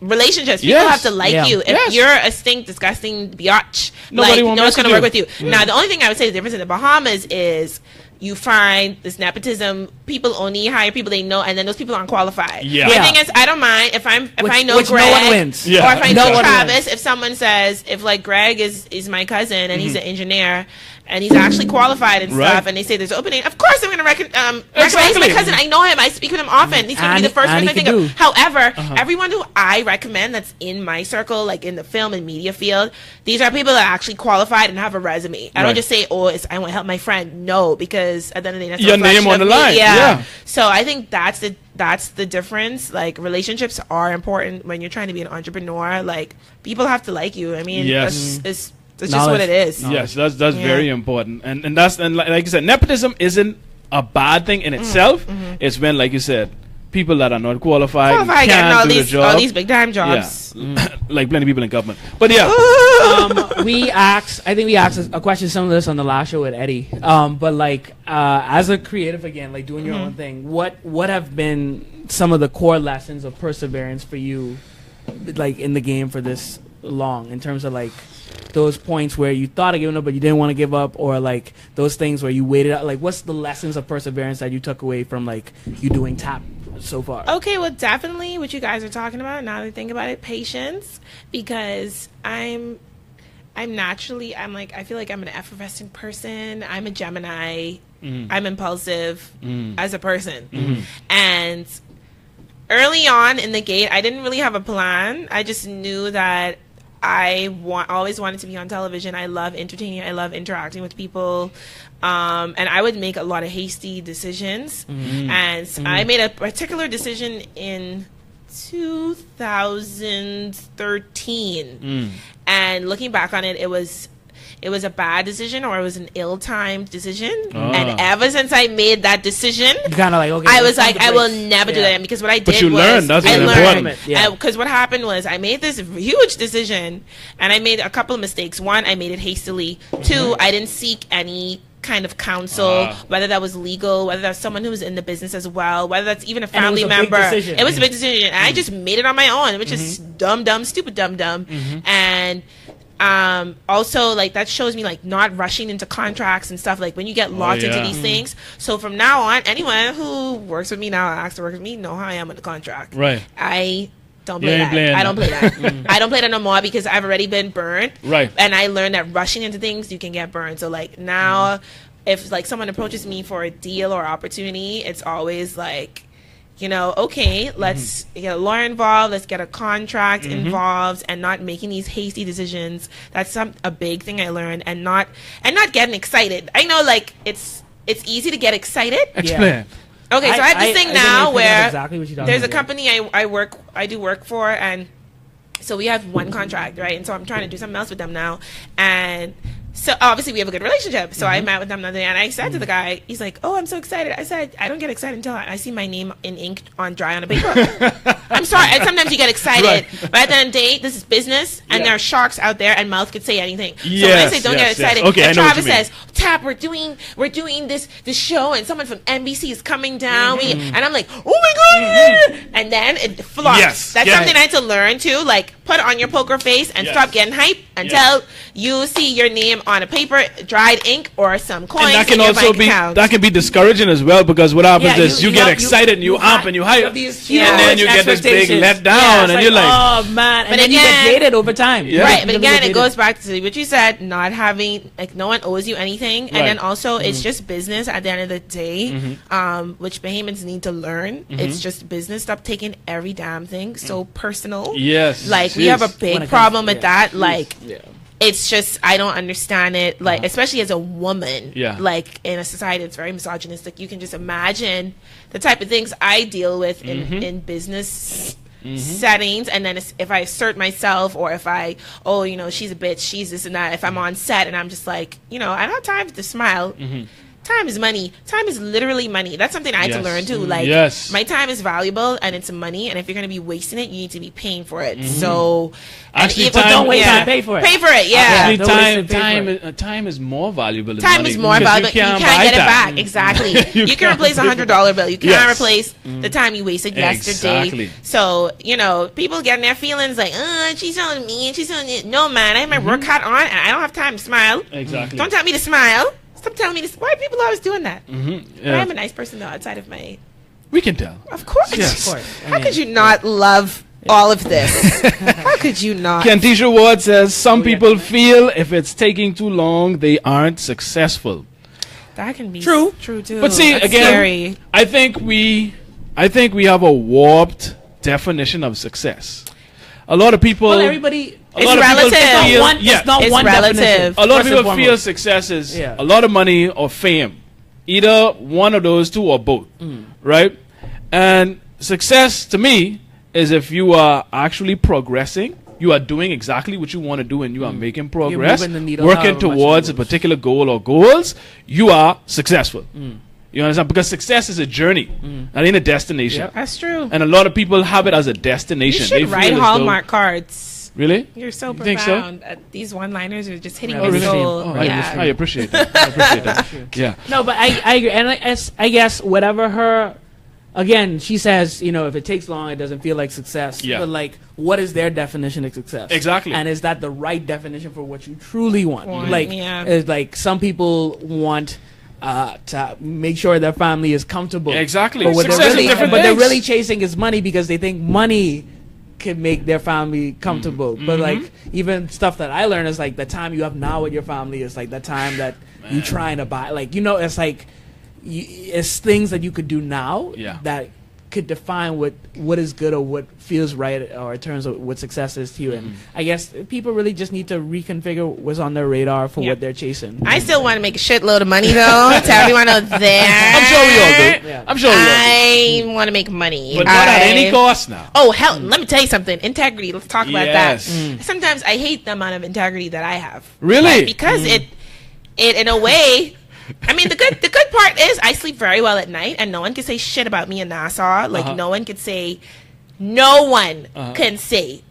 relationships. People Yes. have to like Yeah. you. If Yes. you're a stink, disgusting biatch, Nobody like, won't no one's mess going to with work with you. Now, the only thing I would say the difference in the Bahamas is you find this nepotism. People only hire people they know, and then those people aren't qualified. Yeah. The Yeah. thing is, I don't mind if I know which Greg, no one wins. Yeah. or if I No know one Travis. wins. If someone says, if like Greg is my cousin and he's an engineer. And he's actually qualified and Right. stuff, and they say there's an opening. Of course, I'm going to recommend. He's Exactly. my cousin. I know him. I speak with him often. He's going to be the first And person I he think can of. do. However, everyone who I recommend that's in my circle, like in the film and media field, these are people that are actually qualified and have a resume. I Right. don't just say, "Oh, I want to help my friend." No, because at the end of the day, that's a Your reflection name on of the me. line. Yeah. Yeah. So I think that's the difference. Like, relationships are important when you're trying to be an entrepreneur. Like, people have to like you. I mean, Yes. That's just what it is. Yes, that's very important, and like you said, nepotism isn't a bad thing in itself. It's when, like you said, people that are not qualified can't do the job. All these big time jobs. Yeah. Like plenty of people in government. But yeah. I think we asked a question similar to this on the last show with Eddie. But like, as a creative again, like doing your own thing, what have been some of the core lessons of perseverance for you, like in the game for this long, in terms of like those points where you thought of giving up but you didn't want to give up, or like those things where you waited out? Like, what's the lessons of perseverance that you took away from like you doing tap so far? Okay, well, definitely what you guys are talking about, now that I think about it, patience, because I'm naturally, I feel like I'm an effervescent person. I'm a Gemini. I'm impulsive as a person. And early on in the gate, I didn't really have a plan. I just knew that I always wanted to be on television. I love entertaining. I love interacting with people. And I would make a lot of hasty decisions. And I made a particular decision in 2013. And looking back on it, it was a bad decision, or it was an ill-timed decision. And ever since I made that decision, kind of like, okay, I was like, I will never do that, because what I did but you was learned. That's important. Because what happened was I made this huge decision, and I made a couple of mistakes. One, I made it hastily. Two, I didn't seek any kind of counsel, whether that was legal, whether that's someone who was in the business as well, whether that's even a family member. It was a big decision. And I just made it on my own, which is stupid dumb. And also, like, that shows me like not rushing into contracts and stuff, like when you get locked into these things. So from now on, anyone who works with me now, asks to work with me, know how I am with the contract. Right. I don't play that. I don't play that. I don't play that no more, because I've already been burned. Right. And I learned that rushing into things, you can get burned. So like now, if like someone approaches me for a deal or opportunity, it's always like, you know, okay, let's get a lawyer involved, let's get a contract involved, and not making these hasty decisions. That's a big thing I learned, and not getting excited. I know, like, it's easy to get excited. Explain. Okay, so I have this thing now where exactly what there's a company I do work for, and so we have one contract, right? And so I'm trying to do something else with them now, and so obviously we have a good relationship. So I met with them the other day, and I said to the guy, he's like, "Oh, I'm so excited." I said, "I don't get excited until I see my name in ink on dry on a paper." I'm sorry. And sometimes you get excited, but at the end of the day, this is business, and there are sharks out there, and mouth could say anything. So when I say don't get excited, and Travis says, "Tap, we're doing this show, and someone from NBC is coming down," and I'm like, "Oh my god!" And then it flops. That's something I had to learn too. Like, put on your poker face and stop getting hype until you see your name on a paper, dried ink, or some coins. And that can also be discouraging as well, because what happens is you get excited and you amp and you hype, and then you get this big letdown, and you're like, oh man, and then you get jaded over time. Right, but again, it goes back to what you said, not having, like, no one owes you anything, and then also it's just business at the end of the day, which Bahamians need to learn. It's just business. Stop taking every damn thing so personal. Like, we have a big problem with that. Like, it's just, I don't understand it. Like, especially as a woman, like, in a society that's very misogynistic, you can just imagine the type of things I deal with in business settings. And then if I assert myself, or if you know, she's a bitch, she's this and that, if I'm on set and I'm just like, you know, I don't have time to smile. Time is money. Time is literally money. That's something I had to learn too. Like, my time is valuable, and it's money. And if you're going to be wasting it, you need to be paying for it. So, actually, don't waste time. Pay for it. Pay for it. Yeah. Actually, time is more valuable than money. Time is more valuable. You can't get it back. Exactly. You can replace $100 bill. You can't replace the time you wasted yesterday. So, you know, people getting their feelings like, she's on me, and she's on it. No, man, I have my work hat on, and I don't have time to smile. Exactly. Don't tell me to smile. Stop telling me this. Why are people always doing that? But I'm a nice person, though, outside of my... We can tell. Of course. Yes. Of course. How could you not love all of this? How could you not? Kentisha Ward says, some people feel if it's taking too long, they aren't successful. That can be true too. But see, that's again, scary. I think we have a warped definition of success. A lot of people... Well, everybody... It's relative. It's not one relative. Definition. A lot of people feel success is a lot of money or fame. Either one of those two or both. Right? And success, to me, is if you are actually progressing you are doing exactly what you want to do and you are making progress, moving the needle working however much towards it a moves. particular goal or goals, you are successful. You understand? Because success is a journey, not in a destination. Yep. That's true. And a lot of people have it as a You destination. should feel write as though- Hallmark cards. Really? You're so You think so? profound. These one-liners are just hitting Oh, my really? soul. Oh, yeah. I appreciate that. I appreciate that. Yeah. No, but I agree. And I guess whatever her, again, she says, you know, if it takes long, it doesn't feel like success. Yeah. But like, what is their definition of success? Exactly. And is that the right definition for what you truly want? Like, yeah. it's like some people want to make sure their family is comfortable. Exactly. But what Success they're is really, different but they're things. really chasing is money because they think money can make their family comfortable. But like even stuff that I learned is like the time you have now with your family is like the time that you trying to buy. Like, you know, it's like it's things that you could do now that could define what is good or what feels right or in terms of what success is to you. And I guess people really just need to reconfigure what's on their radar for what they're chasing. I still want to make a shitload of money though. To everyone out there, I'm sure we all do. Yeah. I'm sure we all do. I want to make money, But not at any cost now. Oh hell! Let me tell you something. Integrity. Let's talk about Yes. that. Sometimes I hate the amount of integrity that I have. Really? Because it in a way. I mean, the good part is I sleep very well at night, and no one can say shit about me in Nassau. Like no one can say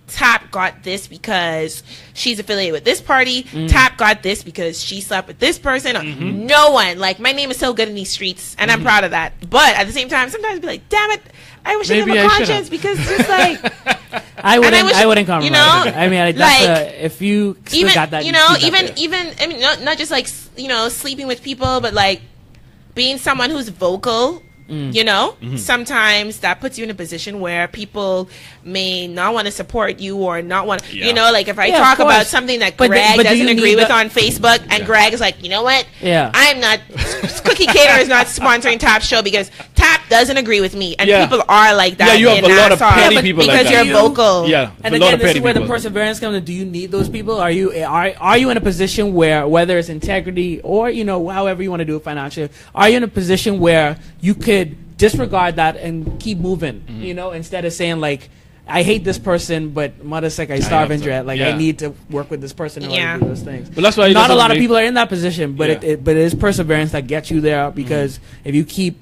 Tap got this because she's affiliated with this party. Tap got this because she slept with this person. No one. Like, my name is so good in these streets, and I'm proud of that. But at the same time, sometimes I'd be like, damn it, I wish I Maybe had I a should've. conscience because just like I wouldn't compromise. you know, I mean, that's like, if you still even got that, you know, keep that there. even I mean, not just like you know, sleeping with people, but like being someone who's vocal. You know, sometimes that puts you in a position where people may not want to support you or not want, you know, like if I Yeah, talk of about course. something that But Greg do doesn't you agree need with the- on Facebook, and Greg is like, you know what? Yeah. I'm not, Cookie Cater is not sponsoring Tap's show because Tap doesn't agree with me. And Yeah. people are like that. Yeah, you have in a lot of Nassau. petty people like because that. you're vocal. Yeah. And a lot again, of this petty is where the people. perseverance comes in. Do you need those people? Are you in a position where, whether it's integrity or, you know, however you want to do it financially, are you in a position where you could disregard that and keep moving, you know, instead of saying like, I hate this person, but mother sick, I starve have to. injured. Like, Yeah. I need to work with this person in order to do those things. But that's why Not a lot of people are in that position, but it is perseverance that gets you there, because if you keep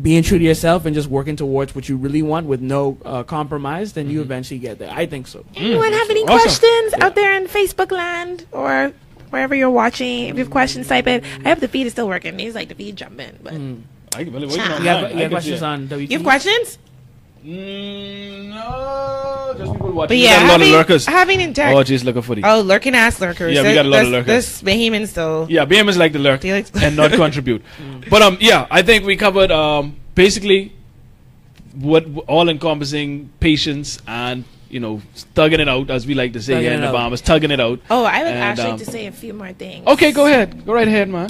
being true to yourself and just working towards what you really want with no compromise, then you eventually get there. I think so. Anyone have any Awesome. questions out there in Facebook land or wherever you're watching? If you have questions, type it. I hope the feed is still working. It's like the feed jumping, but I can really wait You on You mine. have I can questions see it. on W2E? you have questions? No, just people watching. But We yeah, got a lot of lurkers. having integrity. Oh, jeez, looking for the. Oh, lurking ass lurkers. Yeah, we got a lot of lurkers. This Bahamians though. Yeah, BM is like the lurk Do you like- and not contribute. But yeah, I think we covered basically what all encompassing patience and, you know, tugging it out, as we like to say Tugging here in it the out. Bahamas, tugging it out. Oh, I would And, actually like to say a few more things. Okay, go ahead. Go right ahead, man.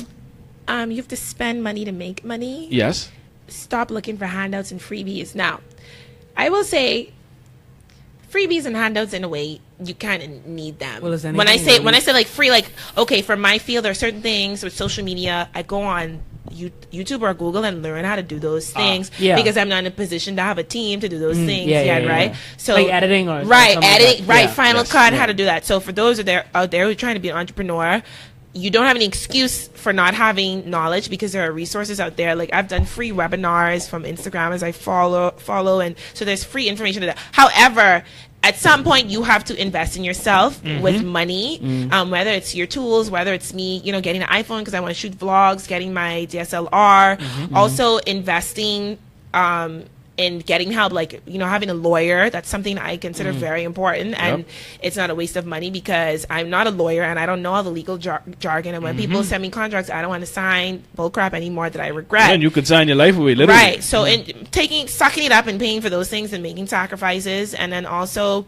You have to spend money to make money. Yes. Stop looking for handouts and freebies. Now, I will say, freebies and handouts in a way you kind of need them. Well, is when I anything say like free, like okay, for my field there are certain things with social media. I go on YouTube or Google and learn how to do those things yeah. because I'm not in a position to have a team to do those things yeah, yet, yeah, right? yeah. So Like editing or right, something like editing, that. right, Yeah. Final Yes. Cut, Yeah. how to do that. So for those out there who are trying to be an entrepreneur, you don't have any excuse for not having knowledge because there are resources out there. Like I've done free webinars from Instagram as I follow, and so there's free information to that. However, at some point you have to invest in yourself with money, whether it's your tools, whether it's me, you know, getting an iPhone because I want to shoot vlogs, getting my DSLR, also investing in getting help, like, you know, having a lawyer. That's something I consider very important, and it's not a waste of money because I'm not a lawyer and I don't know all the legal jargon, and when people send me contracts, I don't want to sign bullcrap anymore that I regret. And you could sign your life away, literally. Right. So in sucking it up and paying for those things and making sacrifices, and then also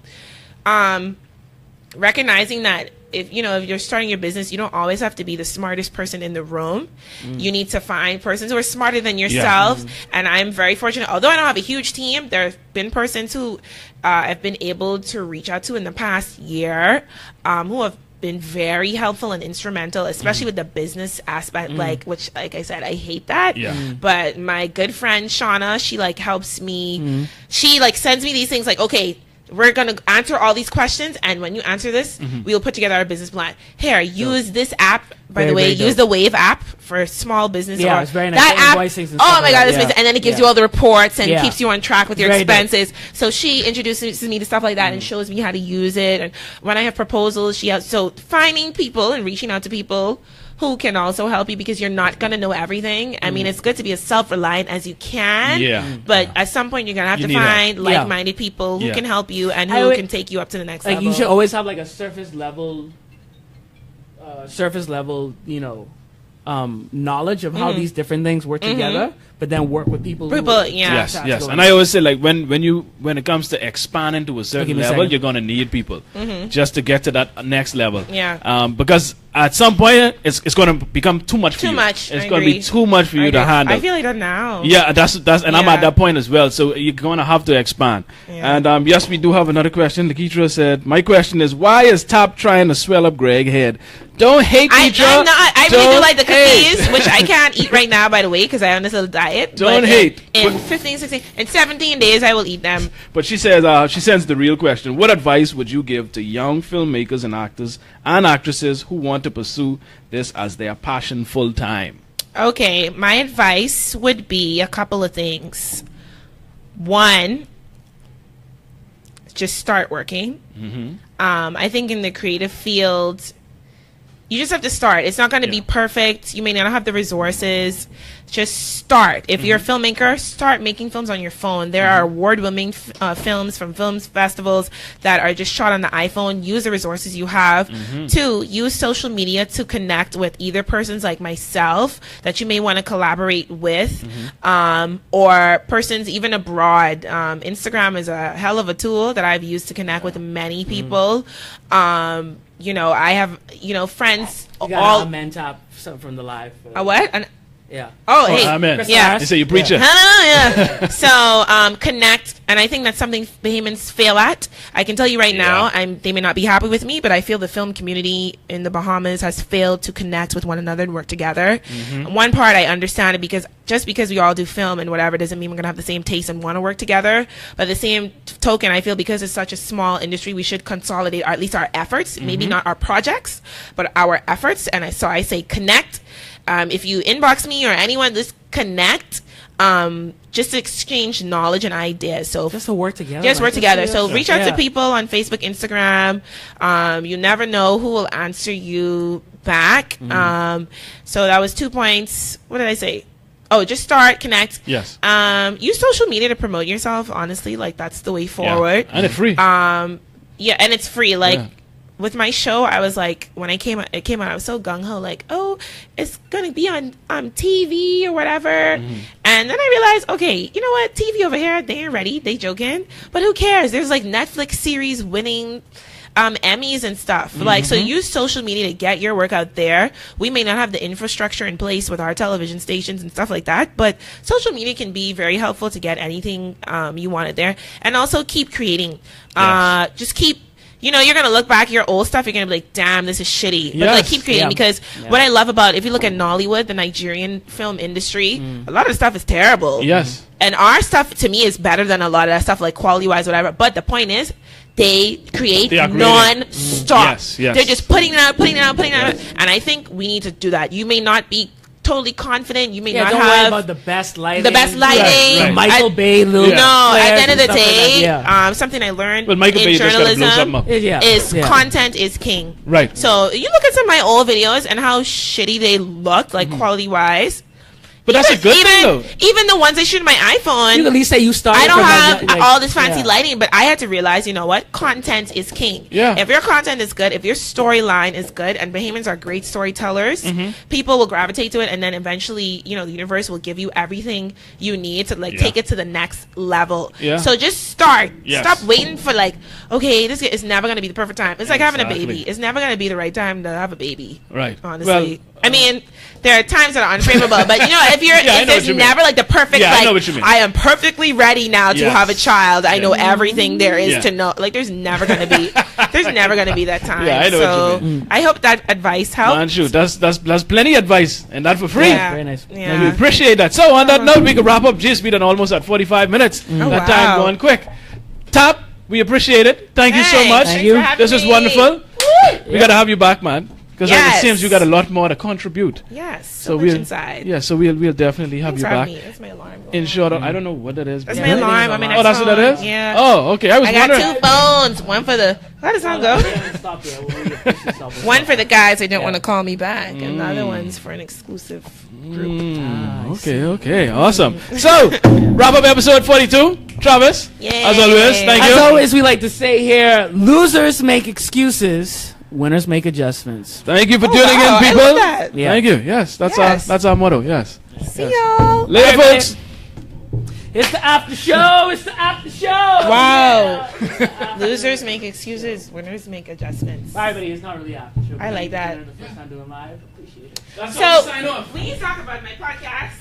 recognizing that if you're starting your business, you don't always have to be the smartest person in the room. You need to find persons who are smarter than yourself. And I'm very fortunate, although I don't have a huge team, there have been persons who I've been able to reach out to in the past year who have been very helpful and instrumental, especially with the business aspect, which I said, I hate that. Yeah. But my good friend Shauna, she like helps me. She like sends me these things like, okay, we're going to answer all these questions, and when you answer this, we will put together our business plan. Here, use this app. By the way, use the Wave app for small business. Yeah, it's very nice. That app, oh my God, it's amazing. And then it gives you all the reports and keeps you on track with your expenses. So she introduces me to stuff like that and shows me how to use it. And when I have proposals, so finding people and reaching out to people who can also help you, because you're not going to know everything. I mean, it's good to be as self-reliant as you can, but at some point you're going to have to find like-minded people who can help you and who can take you up to the next level. You should always have like a surface level, you know, knowledge of how these different things work together, but then work with people. Yes. And I always say, like, when it comes to expanding to a certain level, you're going to need people just to get to that next level. Because at some point it's going to become too much for you. It's going to be too much for you to handle. I feel like that now. Yeah, that's and I'm at that point as well. So you're going to have to expand. And yes, we do have another question. Lakeitra said, my question is, why is Tap trying to swell up Greg's head? Don't hate me, Joe. I really do like the cookies, which I can't eat right now, by the way, because I'm on this little diet. Don't hate. In 15, 16, in 17 days, I will eat them. But she says, she sends the real question. What advice would you give to young filmmakers and actors and actresses who want to pursue this as their passion full time? Okay, my advice would be a couple of things. One, just start working. I think in the creative field, you just have to start. It's not going to be perfect. You may not have the resources. Just start. If you're a filmmaker, start making films on your phone. There are award-winning films from film festivals that are just shot on the iPhone. Use the resources you have. 2, use social media to connect with either persons like myself that you may want to collaborate with, or persons even abroad. Instagram is a hell of a tool that I've used to connect with many people. You know, I have, you know, friends. You got a men top from the live. A what? Yeah. Oh, hey. Amen. Yeah. You say you preach it. Yeah. So, connect. And I think that's something Bahamians fail at. I can tell you right now, they may not be happy with me, but I feel the film community in the Bahamas has failed to connect with one another and work together. One part, I understand it, because just because we all do film and whatever doesn't mean we're going to have the same taste and want to work together. But the same token, I feel because it's such a small industry, we should consolidate at least our efforts, maybe not our projects, but our efforts. And so I say connect. If you inbox me or anyone, just connect. Just to exchange knowledge and ideas. So just to work together. Just work together. So reach out to people on Facebook, Instagram. You never know who will answer you back. So that was 2 points. What did I say? Oh, just start, connect. Yes. Use social media to promote yourself. Honestly, like that's the way forward. And it's free. And it's free. Like. With my show, I was like, when it came out, I was so gung-ho, like, oh, it's going to be on TV or whatever. And then I realized, okay, you know what? TV over here, they ain't ready. They joking. But who cares? There's like Netflix series winning Emmys and stuff. Like, so use social media to get your work out there. We may not have the infrastructure in place with our television stations and stuff like that, but social media can be very helpful to get anything you want it there. And also keep creating. Just keep. You know, you're going to look back at your old stuff, you're going to be like, damn, this is shitty. But like, keep creating, because what I love about, if you look at Nollywood, the Nigerian film industry, a lot of the stuff is terrible. Yes. And our stuff, to me, is better than a lot of that stuff, like quality-wise, whatever. But the point is, they create non-stop. They're just putting it out. And I think we need to do that. You may not be totally confident. You may not don't have worry about the best lighting. The Michael Bay, Lil. No, at the end of the day, something I learned in journalism is content is king. Right. So you look at some of my old videos and how shitty they looked, like quality wise. But that's a good thing, though. Even the ones I shoot on my iPhone. You at least say you started. I don't have all this fancy lighting, but I had to realize, you know what? Content is king. Yeah. If your content is good, if your storyline is good, and Bahamians are great storytellers, people will gravitate to it, and then eventually, you know, the universe will give you everything you need to like take it to the next level. Yeah. So just start. Yes. Stop waiting for like, okay, this is never going to be the perfect time. It's like having a baby. It's never going to be the right time to have a baby. Right. Honestly. Well, I mean, there are times that are unfavorable, but you know, if you're, if there's never like the perfect, like, I am perfectly ready now to have a child. I know everything there is to know. Like, there's never gonna be that time. Yeah, I know what you mean. I hope that advice helps. Man, shoot, that's plenty advice, and that for free. Yeah. Very nice. Yeah. And we appreciate that. So on that note, we can wrap up. Just we done almost at 45 minutes. That time going quick. Top. We appreciate it. Thank you so Thanks. much. Thanks for having This is me. wonderful. We got to have you back, man. Because Yes. it seems you got a lot more to contribute. Yes. So much we'll inside. Yeah, so we'll definitely have Thanks you for having back. me. That's my alarm. In short, I don't know what that is. That's but- my alarm. I'm in Oh, that's what that is? Yeah. Oh, okay. I was I got wondering. 2 phones. One for the. How does that go? Stop there. We'll officially stop there. One for the guys that don't want to call me back, and the other one's for an exclusive group. Okay. Awesome. So, wrap up episode 42. Travis, as always, thank you. As always, we like to say here, losers make excuses, winners make adjustments. Thank you for tuning wow, in, people. I love that. Yeah. Thank you. Yes, that's our motto. Yes. See y'all. Later, All right, folks. It's the after show. It's the after show. Wow. Losers make excuses, winners make adjustments. Bye, buddy. It's not really after show. I like that. The first time doing live. Appreciate it. That's So, how we sign off. we talk about my podcast.